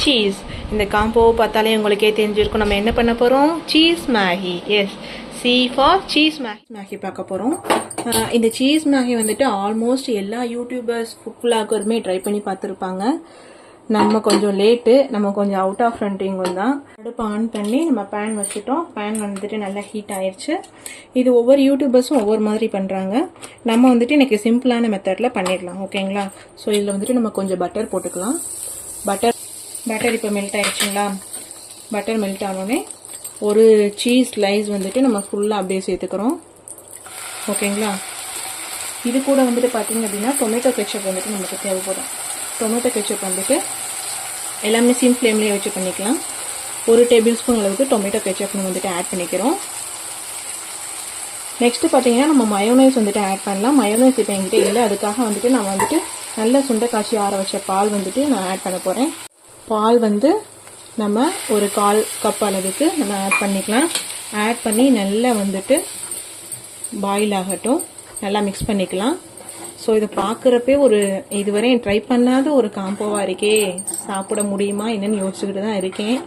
Cheese. இந்த காம்போவை பார்த்தாலே உங்களுக்கே தெரிஞ்சிருக்கும் நம்ம என்ன பண்ண போகிறோம். Cheese Maggi. Yes, C for cheese Maggi பார்க்க போகிறோம். இந்த சீஸ் மேகி வந்துட்டு ஆல்மோஸ்ட் எல்லா யூடியூபர்ஸ் ஃபுட் விளாகருமே ட்ரை பண்ணி பார்த்துருப்பாங்க. நம்ம கொஞ்சம் லேட்டு, நம்ம கொஞ்சம் அவுட் ஆஃப் ரன்னிங் தான். அடுப்பு ஆன் பண்ணி நம்ம பேன் வச்சுட்டோம். பேன் வந்துட்டு நல்லா ஹீட் ஆயிடுச்சு. இது ஒவ்வொரு யூடியூபர்ஸும் ஒவ்வொரு மாதிரி பண்ணுறாங்க. நம்ம வந்துட்டு எனக்கு சிம்பிளான மெத்தடில் பண்ணிடலாம். ஓகேங்களா. ஸோ இதில் வந்துட்டு நம்ம கொஞ்சம் பட்டர் போட்டுக்கலாம். பட்டர் இப்போ மெல்ட் ஆயிடுச்சுங்களா. பட்டர் மெல்ட் ஆனோடனே ஒரு சீஸ் ஸ்லைஸ் வந்துட்டு நம்ம ஃபுல்லாக அப்படியே சேர்த்துக்கிறோம். ஓகேங்களா. இது கூட வந்துட்டு பார்த்தீங்க அப்படின்னா டொமேட்டோ கெச்சப் வந்துட்டு நமக்கு தேவைப்படும். டொமேட்டோ கெச்சப் வந்துட்டு எல்லாமே சிம் ஃப்ளேம்லேயே வச்சு பண்ணிக்கலாம். 1 டேபிள் ஸ்பூன் அளவுக்கு டொமேட்டோ கெச்சப் நம்ம வந்துட்டு ஆட் பண்ணிக்கிறோம். நெக்ஸ்ட்டு பார்த்தீங்கன்னா நம்ம மயோனைஸ் வந்துட்டு ஆட் பண்ணலாம். மயோனைஸ் இப்போ என்கிட்ட இல்லை, அதுக்காக வந்துட்டு நான் வந்துட்டு நல்லா சுண்டை காய்ச்சி ஆற வச்ச பால் வந்துட்டு நான் ஆட் பண்ண போகிறேன். பால் வந்து நம்ம ஒரு 1/4 கப் அளவுக்கு நம்ம ஆட் பண்ணிக்கலாம். ஆட் பண்ணி நல்லா வந்துட்டு பாயில் ஆகட்டும். நல்லா மிக்ஸ் பண்ணிக்கலாம். ஸோ இதை பார்க்குறப்பே இதுவரை ட்ரை பண்ணாத ஒரு காம்போவாக இருக்கே, சாப்பிட முடியுமா என்னன்னு யோசிச்சுக்கிட்டு தான் இருக்கேன்.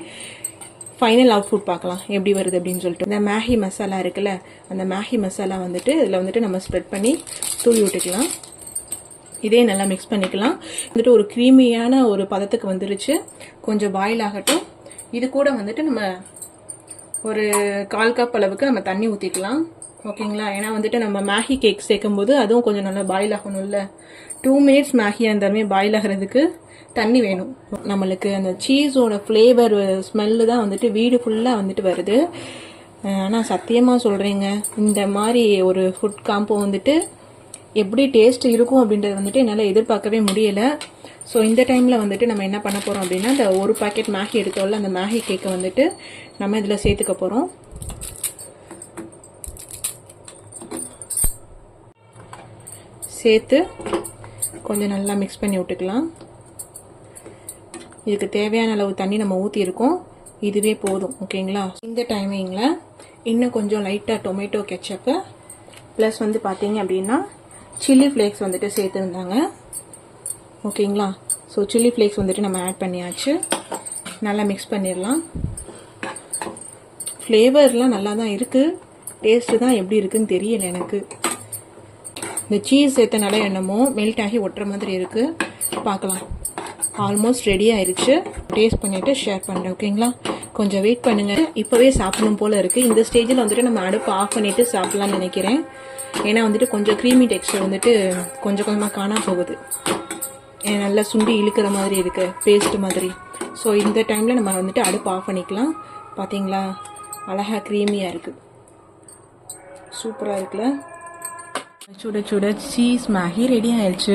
ஃபைனல் அவுட்புட் பார்க்கலாம் எப்படி வருது அப்படின்னு சொல்லிட்டு. இந்த மேகி மசாலா இருக்குல்ல, அந்த மேகி மசாலா வந்துட்டு இதில் வந்துட்டு நம்ம ஸ்ப்ரெட் பண்ணி தூவி விட்டுக்கலாம். இதே நல்லா மிக்ஸ் பண்ணிக்கலாம். வந்துட்டு ஒரு க்ரீமியான ஒரு பதத்துக்கு வந்துருச்சு. கொஞ்சம் பாயில் ஆகட்டும். இது கூட வந்துட்டு நம்ம ஒரு 1/4 கப் அளவுக்கு நம்ம தண்ணி ஊற்றிக்கலாம். ஓகேங்களா. ஏன்னா வந்துட்டு நம்ம மேகி கேக் சேர்க்கும் போது அதுவும் கொஞ்சம் நல்லா பாயில் ஆகணும்ல. 2 மினிட்ஸ் மேகியாக இருந்தாலுமே பாயில் ஆகிறதுக்கு தண்ணி வேணும். நம்மளுக்கு அந்த சீஸோட ஃப்ளேவர் ஸ்மெல்லு தான் வந்துட்டு வீடு ஃபுல்லாக வந்துட்டு வருது. ஆனால் சத்தியமாக சொல்கிறேங்க, இந்த மாதிரி ஒரு ஃபுட் காம்போ வந்துட்டு எப்படி டேஸ்ட் இருக்கும் அப்படின்றது வந்துட்டு என்னால் எதிர்பார்க்கவே முடியலை. ஸோ இந்த டைமில் வந்துட்டு நம்ம என்ன பண்ண போகிறோம் அப்படின்னா, இந்த ஒரு பாக்கெட் மேகி எடுத்தோம்ல, அந்த மேகி கேக்கை வந்துட்டு நம்ம இதில் சேர்த்துக்க போகிறோம். சேர்த்து கொஞ்சம் நல்லா மிக்ஸ் பண்ணி விட்டுக்கலாம். இதுக்கு தேவையான அளவு தண்ணி நம்ம ஊற்றிருக்கோம். இதுவே போதும். ஓகேங்களா. இந்த டைமிங்கில் இன்னும் கொஞ்சம் லைட்டாக டொமேட்டோ கெச்சப்பு ப்ளஸ் வந்து பார்த்தீங்க அப்படின்னா சில்லி ஃப்ளேக்ஸ் வந்துட்டு சேர்த்துருந்தாங்க. ஓகேங்களா. ஸோ சில்லி ஃப்ளேக்ஸ் வந்துட்டு நம்ம ஆட் பண்ணியாச்சு. நல்லா மிக்ஸ் பண்ணிடலாம். ஃப்ளேவர்லாம் நல்லா தான் இருக்குது. டேஸ்ட்டு தான் எப்படி இருக்குதுன்னு தெரியல எனக்கு. இந்த சீஸ் சேர்த்தனால என்னமோ மெல்ட் ஆகி ஒட்டுற மாதிரி இருக்குது. பார்க்கலாம். ஆல்மோஸ்ட் ரெடி ஆயிடுச்சு. டேஸ்ட் பண்ணிவிட்டு ஷேர் பண்ணுறேன். ஓகேங்களா. கொஞ்சம் வெயிட் பண்ணுங்கள். இப்போவே சாப்பிடணும் போல் இருக்குது. இந்த ஸ்டேஜில் வந்துட்டு நம்ம அடுப்பு ஆஃப் பண்ணிவிட்டு சாப்பிட்லான்னு நினைக்கிறேன். ஏன்னா வந்துட்டு கொஞ்சம் க்ரீமி டெக்ஸ்டர் வந்துட்டு கொஞ்சம் கொஞ்சமாக காணாம போகுது. நல்லா சுண்டி இழுக்கிற மாதிரி இருக்குது, பேஸ்ட் மாதிரி. ஸோ இந்த டைமில் நம்ம வந்துட்டு அடுப்பு ஆஃப் பண்ணிக்கலாம். பார்த்தீங்களா, அழகாக க்ரீமியாக இருக்குது. சூப்பராக இருக்குல்ல. சுட சுட சீஸ் மேகி ரெடி ஆயிடுச்சு.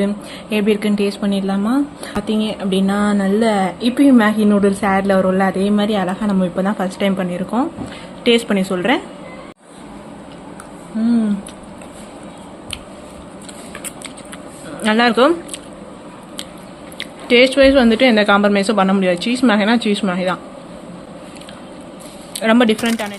எப்படி இருக்குன்னு டேஸ்ட் பண்ணிடலாமா. பார்த்தீங்க அப்படின்னா நல்ல இப்பயும் மேகி நூடுல்ஸ் ஆடில் வரும்ல, அதே மாதிரி அழகாக நம்ம இப்போ தான் ஃபஸ்ட் டைம் பண்ணியிருக்கோம். டேஸ்ட் பண்ணி சொல்கிறேன். நல்லாயிருக்கும். டேஸ்ட் வைஸ் வந்துட்டு எந்த காம்ப்ரமைஸும் பண்ண முடியாது. சீஸ் மேகினா சீஸ் மேகி தான். ரொம்ப டிஃப்ரெண்ட்டான